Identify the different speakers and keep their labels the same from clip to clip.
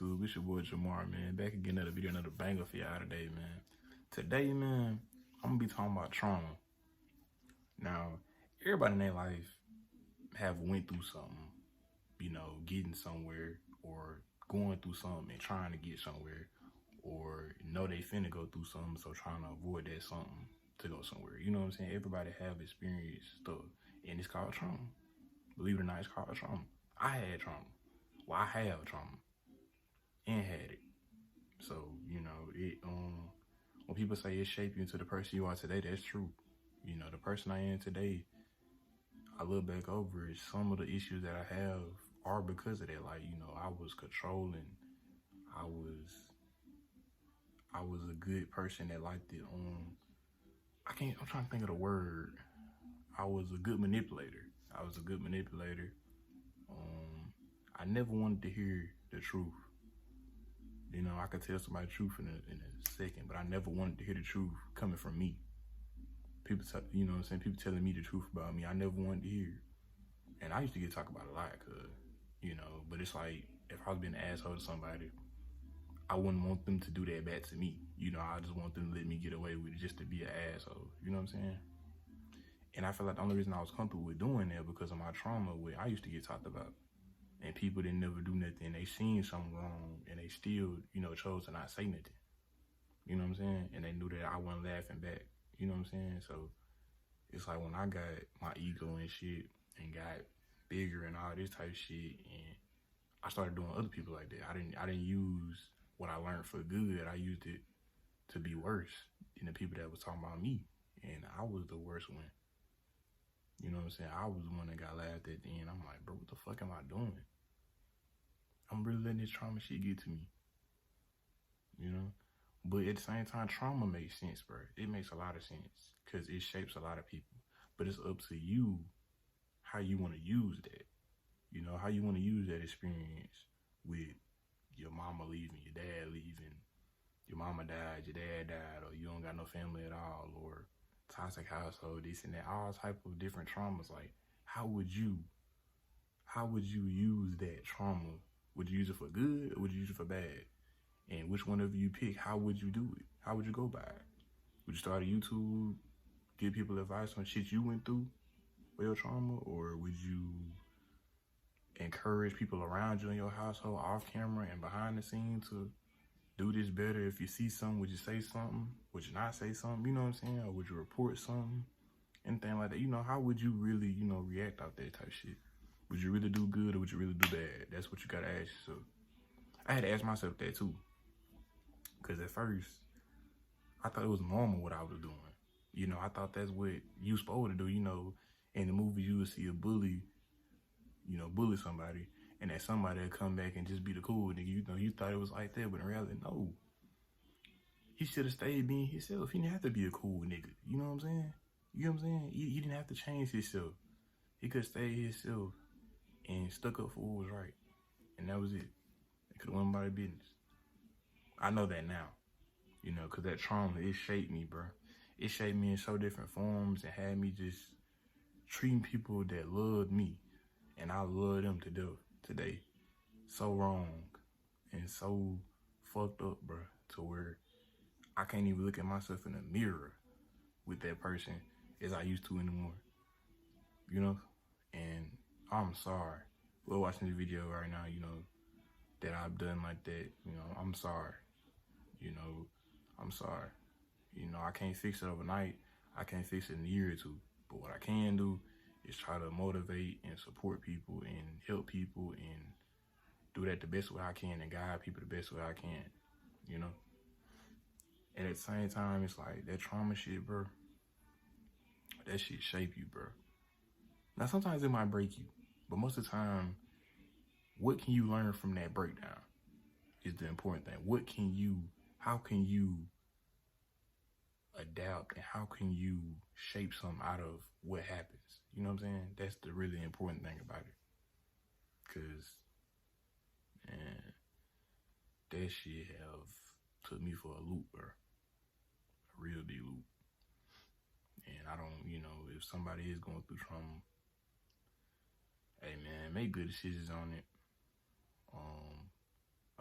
Speaker 1: YouTube? It's your boy Jamar, man. Back again, another video, another banger for y'all today, man. Today, man, I'm gonna be talking about trauma. Now, everybody in their life have went through something, getting somewhere or going through something and trying to get somewhere, or know they finna go through something, so trying to avoid that something to go somewhere. You know what I'm saying? Everybody have experienced stuff, and it's called trauma. Believe it or not, it's called trauma. I had trauma. Well, I have trauma and had it. So, when people say it shaped you into the person you are today, that's true. The person I am today, I look back over it, some of the issues that I have are because of that. Like, I was controlling. I was a good person that liked it. I'm trying to think of the word. I was a good manipulator. I never wanted to hear the truth. I could tell somebody the truth in a second, but I never wanted to hear the truth coming from me. People, people telling me the truth about me, I never wanted to hear. And I used to get talked about a lot, but it's like, if I was being an asshole to somebody, I wouldn't want them to do that back to me. I just want them to let me get away with it just to be an asshole. You know what I'm saying? And I feel like the only reason I was comfortable with doing that because of my trauma, where I used to get talked about. And people didn't never do nothing. They seen something wrong and they still, chose to not say nothing. You know what I'm saying? And they knew that I wasn't laughing back. You know what I'm saying? So it's like when I got my ego and shit and got bigger and all this type of shit, and I started doing other people like that. I didn't use what I learned for good. I used it to be worse than the people that was talking about me. And I was the worst one. You know what I'm saying? I was the one that got laughed at the end. I'm like, bro, what the fuck am I doing? I'm really letting this trauma shit get to me. But at the same time, trauma makes sense, bro. It makes a lot of sense because it shapes a lot of people. But it's up to you how you want to use that. How you want to use that experience with your mama leaving, your dad leaving, your mama died, your dad died, or you don't got no family at all, or toxic household, this and that, all type of different traumas. Like, how would you use that trauma? Would you use it for good or would you use it for bad? And which one of you pick, how would you do it? How would you go by it? Would you start a YouTube, give people advice on shit you went through for your trauma? Or would you encourage people around you in your household, off camera and behind the scenes, to do this better? If you see something, would you say something? Would you not say something? You know what I'm saying? Or would you report something? Anything like that. How would you really, react out that type of shit? Would you really do good or would you really do bad? That's what you gotta ask yourself. I had to ask myself that too. Because at first, I thought it was normal what I was doing. I thought that's what you supposed to do. In the movie you would see a bully, bully somebody, and that somebody would come back and just be the cool nigga. You thought it was like that, but in reality, no. He should have stayed being himself. He didn't have to be a cool nigga. You know what I'm saying? He didn't have to change himself. He could stay himself and stuck up for what was right. And that was it. It could have went about their business. I know that now, because that trauma, it shaped me, bro. It shaped me in so different forms and had me just treating people that loved me. And I love them to death today. So wrong and so fucked up, bro, to where I can't even look at myself in the mirror with that person as I used to anymore. And I'm sorry. We're watching this video right now, that I've done like that. I'm sorry. I'm sorry. I can't fix it overnight. I can't fix it in a year or two. But what I can do is try to motivate and support people and help people and do that the best way I can and guide people the best way I can, And at the same time, it's like that trauma shit, bro, that shit shape you, bro. Now, sometimes it might break you, but most of the time, what can you learn from that breakdown is the important thing. How can you adapt and how can you shape something out of what happens? You know what I'm saying? That's the really important thing about it. Cause, man, that shit have took me for a loop, bro. A real big loop. And I don't, if somebody is going through trauma, hey man, make good decisions on it.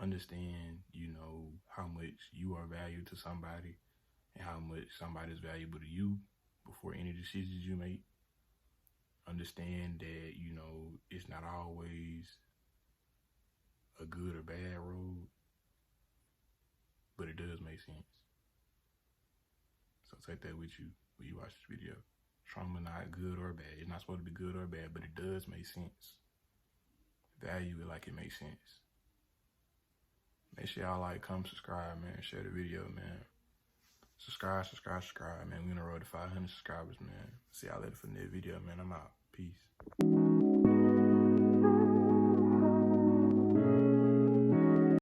Speaker 1: understand, you know, how much you are valued to somebody and how much somebody is valuable to you before any decisions you make. Understand that, you know, it's not always a good or bad road, but it does make sense. So take that with you when you watch this video. Trauma not good or bad. It's not supposed to be good or bad, but it does make sense. Value it like it makes sense. Make sure y'all like, comment, subscribe, man. Share the video, man. Subscribe, man. We on the road to 500 subscribers, man. See y'all later for the next video, man. I'm out. Peace.